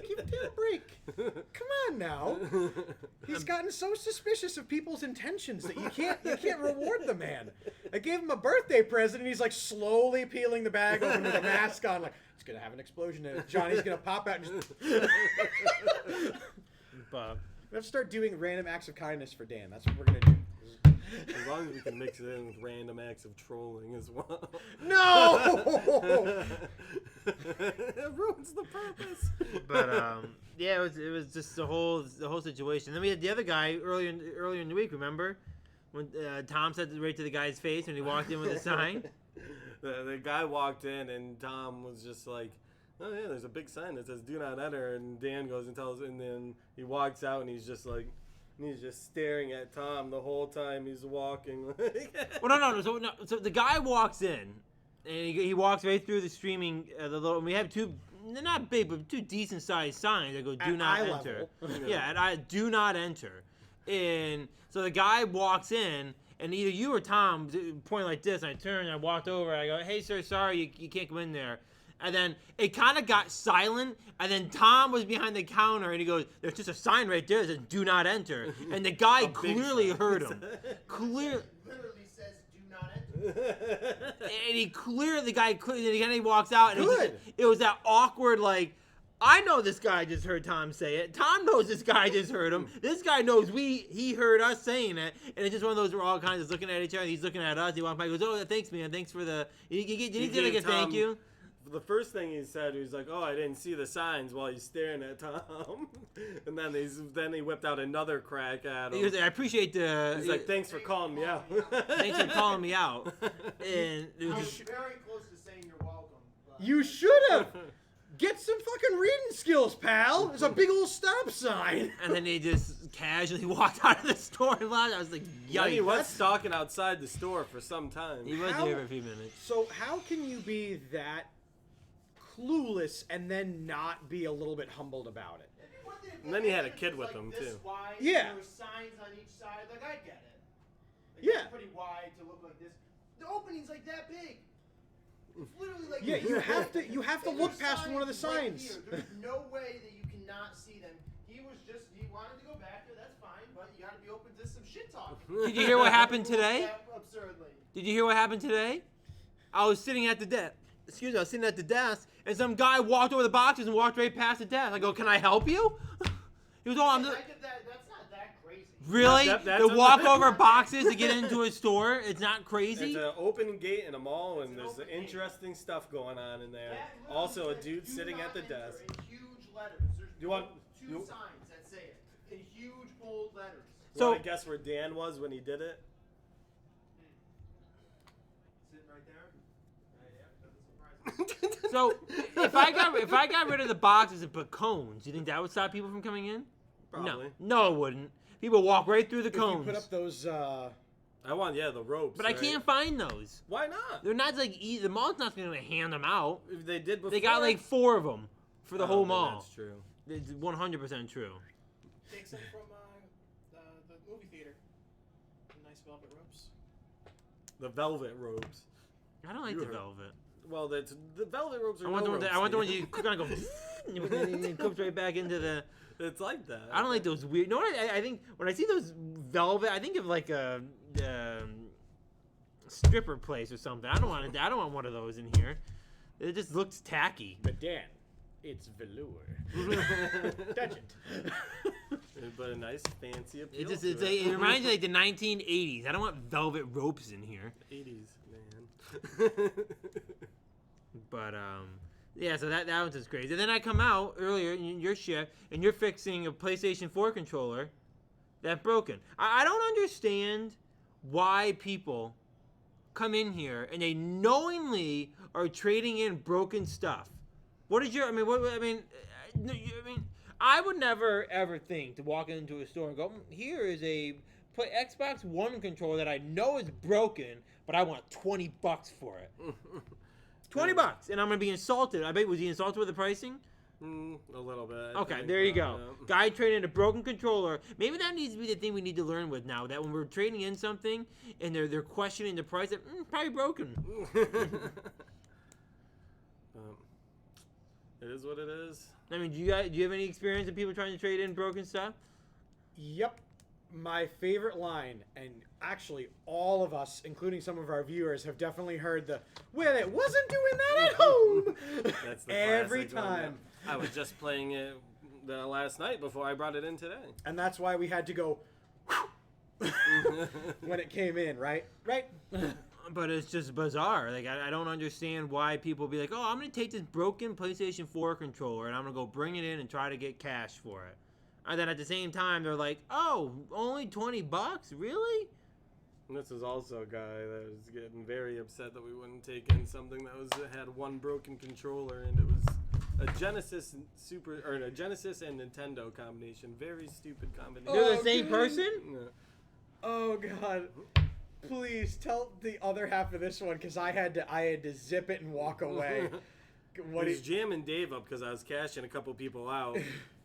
we give Dan a break? Come on now. He's gotten so suspicious of people's intentions that you can't reward the man. I gave him a birthday present and he's like slowly peeling the bag open with a mask on, like, it's gonna have an explosion in it. Johnny's gonna pop out and just But we have to start doing random acts of kindness for Dan. That's what we're gonna do. As long as we can mix it in with random acts of trolling as well. No! It ruins the purpose. But yeah, it was just the whole situation. Then we had the other guy earlier in the week. Remember when Tom said right to the guy's face when he walked in with a sign? The guy walked in and Tom was just like, oh yeah, there's a big sign that says "Do not enter," and Dan goes and tells, and then he walks out and he's just like. And he's just staring at Tom the whole time he's walking. Well, no. So the guy walks in, and he walks right through the streaming. And we have two, they're not big, but two decent sized signs that go "Do At not eye enter." level. Yeah, "Do not enter." And so the guy walks in, and either you or Tom pointing like this. And I turned, and I walked over. And I go, "Hey, sir, sorry, you can't come in there." And then it kind of got silent, and then Tom was behind the counter, and he goes, "There's just a sign right there that says 'Do not enter.'" And the guy clearly sign. heard him. Literally says "Do not enter." And the guy clearly walks out, and Good. it was that awkward, like, I know this guy just heard Tom say it. Tom knows this guy just heard him. This guy knows he heard us saying it. And it's just one of those, we're all kind of just looking at each other. He's looking at us. He walks by, he goes, "Oh, thanks, man. Thanks for the." Did he say like a thank you? The first thing he said, he was like, "Oh, I didn't see the signs," while he's staring at Tom. And then he whipped out another crack at him. He goes, "I appreciate the." He's like, "Thanks for calling me out." Thanks for calling me out. And it I was was just, very close to saying you're welcome. But You should have. Get some fucking reading skills, pal. There's a big old stop sign. and then he just casually walked out of the store and left. I was like, Yeah, he yikes. was stalking outside the store for some time. He was How- there for a few minutes. So how can you be that clueless and then not be a little bit humbled about it? And then he had a kid with him, too. Wide, Yeah. There were signs on each side. Like, I get it. Like, Yeah. It's pretty wide to look like this. The opening's like that big. It's literally like Yeah, this. you have to And look there's past one of the right signs. here. There's no way that you cannot see them. He wanted to go back there. That's fine, but you got to be open to some shit talking. Did you hear what happened today? Absurdly. Did you hear what happened today? I was sitting at the desk. Excuse me, I was sitting at the desk, and some guy walked over the boxes and walked right past the desk. I go, "Can I help you?" He was, "Oh, I'm just." That's not that crazy. Really? That's To what- walk over boxes to get into a store? It's not crazy? It's an open gate in a mall, and an there's open gate. interesting stuff going on in there. That literally Also, a says, dude "Do sitting not at the enter" desk. in huge letters. There's You want- two you- signs that say it in huge bold letters. You So- want to guess where Dan was when he did it? Sitting right there. Yeah, doesn't surprise me. So, if I got rid of the boxes and put cones, do you think that would stop people from coming in? Probably. No, it wouldn't. People walk right through the If you cones. put up those I want, the ropes. But I right? can't find those. Why not? They're not like the mall's not going to hand them out. If they did before. They got like 4 of them for the Oh, whole then mall. That's true. It's 100% true. Take some from the movie theater. Nice velvet ropes. The velvet ropes. I don't like You the heard- velvet. Well, the velvet ropes are I want the no one that ropes, you kind of go and it cooks right back into the. It's like that. I don't like those weird. No, I think when I see those velvet, I think of like a stripper place or something. I don't want one of those in here. It just looks tacky. But Dan, it's velour. Touch it. But a nice fancy appeal. It reminds me like the 1980s. I don't want velvet ropes in here. 80s, man. But yeah, so that one's just crazy. And then I come out earlier in your shift, and you're fixing a PlayStation 4 controller that broken. I don't understand why people come in here and they knowingly are trading in broken stuff. What is your? I mean, I would never ever think to walk into a store and go, here is a Xbox One controller that I know is broken, but I want $20 for it. $20, and I'm gonna be insulted. I bet was he insulted with the pricing? A little bit. Okay, there you go. Guy trading in a broken controller. Maybe that needs to be the thing we need to learn with now. That when we're trading in something and they're questioning the price, that probably broken. It is what it is. I mean, do you have any experience of people trying to trade in broken stuff? Yep. My favorite line, and actually all of us, including some of our viewers, have definitely heard the, well, it wasn't doing that at home. That's the every classic one, time. yeah. I was just playing it last night before I brought it in today. And that's why we had to go when it came in, right? Right? But it's just bizarre. Like, I don't understand why people be like, oh, I'm going to take this broken PlayStation 4 controller and I'm going to go bring it in and try to get cash for it. And then at the same time, they're like, oh, only $20? Really? And this is also a guy that was getting very upset that we wouldn't take in something that had one broken controller, and it was a Genesis and Nintendo combination. Very stupid combination. They're the same person? Yeah. Oh God. Please tell the other half of this one, because I had to zip it and walk away. I was jamming Dave up because I was cashing a couple people out.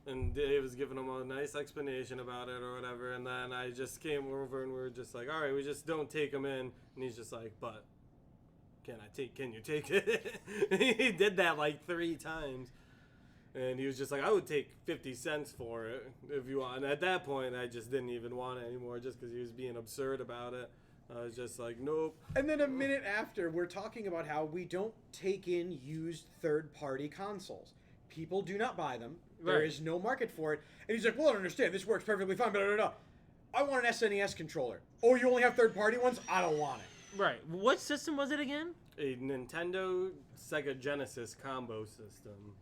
And Dave was giving him a nice explanation about it or whatever, and then I just came over and we were just like, all right, we just don't take him in. And he's just like, but can you take it? He did that like 3 times. And he was just like, I would take 50 cents for it if you want. And at that point, I just didn't even want it anymore just because he was being absurd about it. I was just like, nope. And then a minute after, we're talking about how we don't take in used third-party consoles. People do not buy them. There is no market for it. And he's like, well, I don't understand. This works perfectly fine. Blah, blah, blah. I want an SNES controller. Oh, you only have third-party ones? I don't want it. Right. What system was it again? A Nintendo Sega Genesis combo system.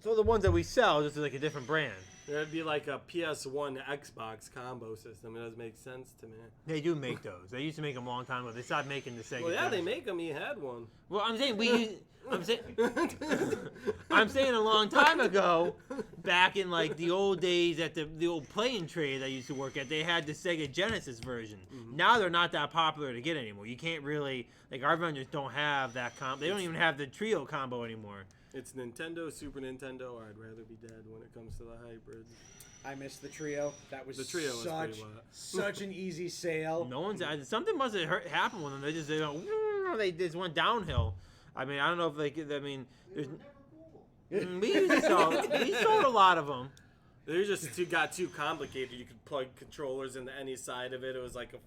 So the ones that we sell, just like a different brand. It'd be like a PS1 Xbox combo system. It doesn't make sense to me. They do make those. They used to make them a long time ago. They stopped making the Sega. Well, yeah, Genesis. they make them. He had one. Well, I'm saying I'm saying a long time ago, back in like the old days at the old playing trade I used to work at, they had the Sega Genesis version. Mm-hmm. Now they're not that popular to get anymore. You can't really, like, our vendors don't have that combo. They don't even have the trio combo anymore. It's Nintendo, Super Nintendo, or I'd rather be dead when it comes to the hybrids. I missed the trio. That was the trio such an easy sale. No one's something must have happened with them. They just went downhill. I mean, I don't know if we sold a lot of them. They just got too complicated. You could plug controllers into any side of it. It was like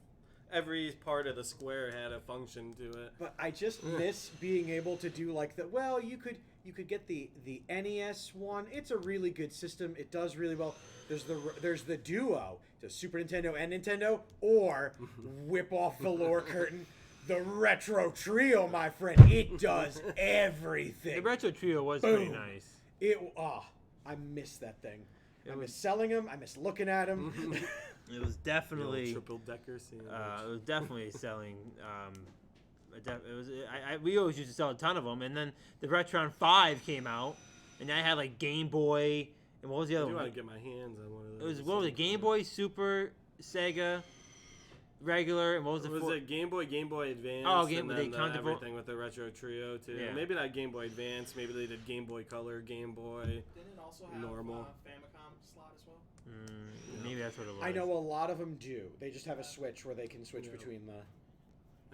every part of the square had a function to it. But I just miss being able to do like the, well, you could get the NES one. It's a really good system. It does really well. There's the Duo, the Super Nintendo and Nintendo, or whip off the lower curtain. The Retro Trio, my friend, it does everything. The Retro Trio was pretty nice. I miss that thing. I miss selling them. I miss looking at them. It was definitely triple decker sandwich. It was definitely selling. We always used to sell a ton of them, and then the Retron 5 came out, and I had like Game Boy, and what was the other one? I do want to get my hands on one of those. What was it? Game Boy, Super, Sega, regular, and what was it? Was it Game Boy Advance? Oh, Game Boy. They counted everything with the Retro Trio too. Yeah. Maybe not Game Boy Advance. Maybe they did Game Boy Color, Game Boy. Didn't it also have normal. Famicom slot as well? Maybe that's what it was. I know a lot of them do. They just have a switch where they can switch between the.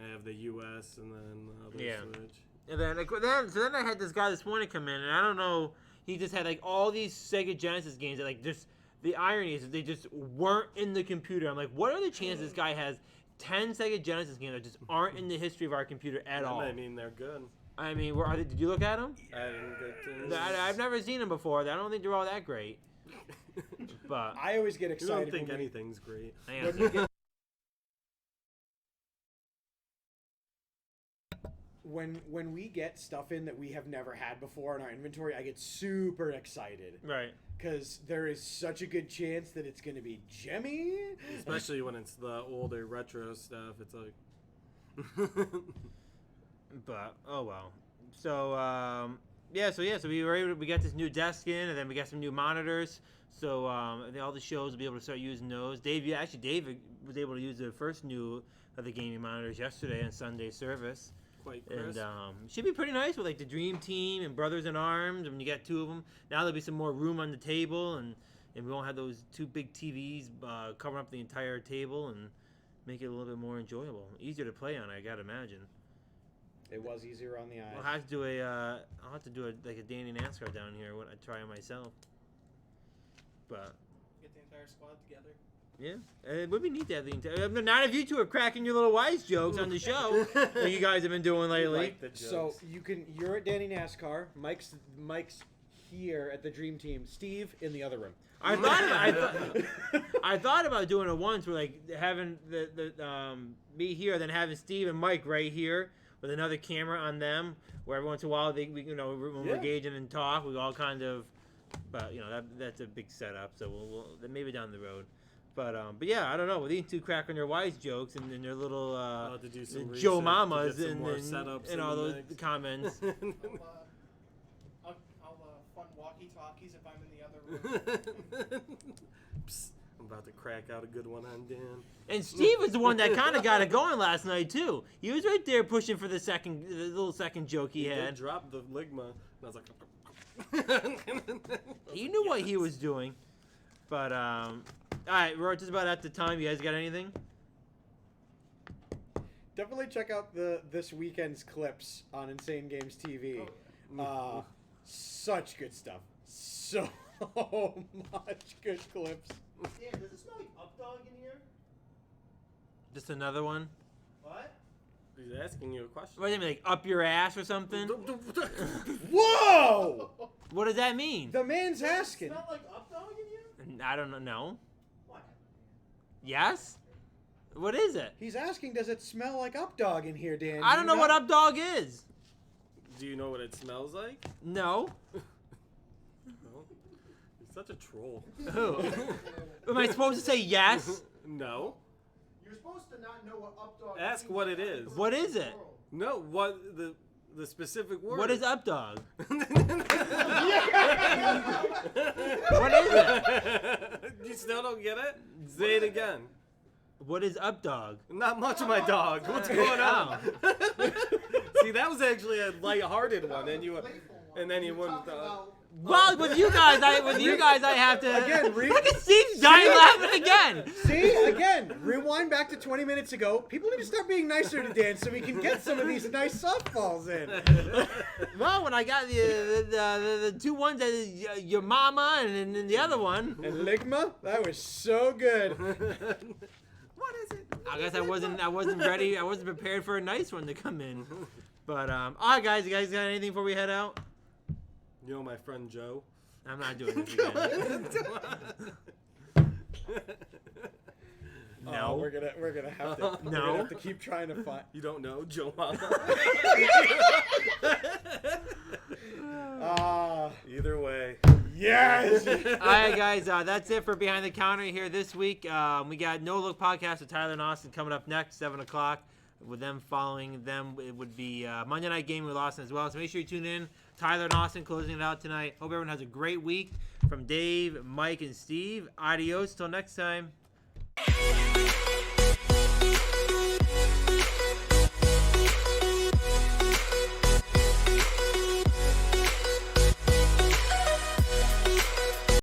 I have the US and then the other Switch. And then I had this guy this morning come in, and I don't know. He just had like all these Sega Genesis games that like just. The irony is that they just weren't in the computer. I'm like, what are the chances this guy has 10 Sega Genesis games that just aren't in the history of our computer at all? I mean, they're good. I mean, did you look at them? I didn't get to. I've never seen them before. I don't think they're all that great. But I always get I excited. don't think anything's great. when we get stuff in that we have never had before in our inventory, I get super excited. Right. Because there is such a good chance that it's going to be gemmy. Especially when it's the older retro stuff. It's like. But oh well. So so we got this new desk in, and then we got some new monitors. So I think all the shows will be able to start using those. Dave was able to use the first new of the gaming monitors yesterday on Sunday service. Quite crisp. And should be pretty nice with like the Dream Team and Brothers in Arms. When you got two of them, now there'll be some more room on the table, and we won't have those two big TVs covering up the entire table, and make it a little bit more enjoyable, easier to play on. I gotta imagine. It was easier on the eyes. I'll have to do a like a Danny NASCAR down here when I try it myself. But Get the entire squad together. yeah, it would be neat to have the entire. Not if you two are cracking your little wise jokes on the show, like you guys have been doing lately. Like the So jokes. you're at Danny NASCAR. Mike's here at the Dream Team. Steve in the other room. I thought about doing it once, where like having the me here, then having Steve and Mike right here with another camera on them, where every once in a while when we're engaging and talk, we all kind of. But that's a big setup, so we'll maybe down the road. But yeah, I don't know. With these two cracking their wise jokes and their little I'll have to do some research Joe to Mamas get some and more setups in all the those mix. comments. I'll fun walkie-talkies if I'm in the other room. Psst, I'm about to crack out a good one on Dan. And Steve was the one that kind of got it going last night too. He was right there pushing for the little second joke he did had. drop the ligma, and I was like, He knew what he was doing. But all right, we're just about at the time. You guys got anything? Definitely check out this weekend's clips on Insane Games TV. Such good stuff. So much good clips. Dan, does it smell like updog in here? Just another one? What? He's asking you a question. What do you mean, like up your ass or something? Whoa! What does that mean? The man's Does it asking. smell like updog in here? I don't know. No. What? Yes? What is it? He's asking, does it smell like Updog in here, Dan? I don't know what Updog is. Do you know what it smells like? No. No. You're such a troll. Who? Am I supposed to say yes? No. You're supposed to not know what updog Ask means what it in is. What is it? world. No. What the specific word? What is Updog? What What is it? You still don't get it? Say it again. What is Updog? Not much of my dog. What's going on? See, that was actually a lighthearted one, and then you wouldn't. Well, with you guys, I have to. Again, Look at Steve's dying laughing again. See, again, rewind back to 20 minutes ago. People need to start being nicer to Dan so we can get some of these nice softballs in. Well, when I got the two ones, that is your mama and then the other one. And Ligma, that was so good. What is it? I guess I wasn't ready. I wasn't prepared for a nice one to come in. But all right, guys, you guys got anything before we head out? You know my friend Joe? I'm not doing this again. No. We're gonna have to. We're No. gonna have to keep trying to find. You don't know Joe Mama? Either way. Yes. All right, guys, that's it for Behind the Counter here this week. We got No Look Podcast with Tyler and Austin coming up next, 7 o'clock. With them following them, it would be Monday Night Gaming with Austin as well. So make sure you tune in. Tyler and Austin closing it out tonight. Hope everyone has a great week. From Dave, Mike, and Steve, adios till next time.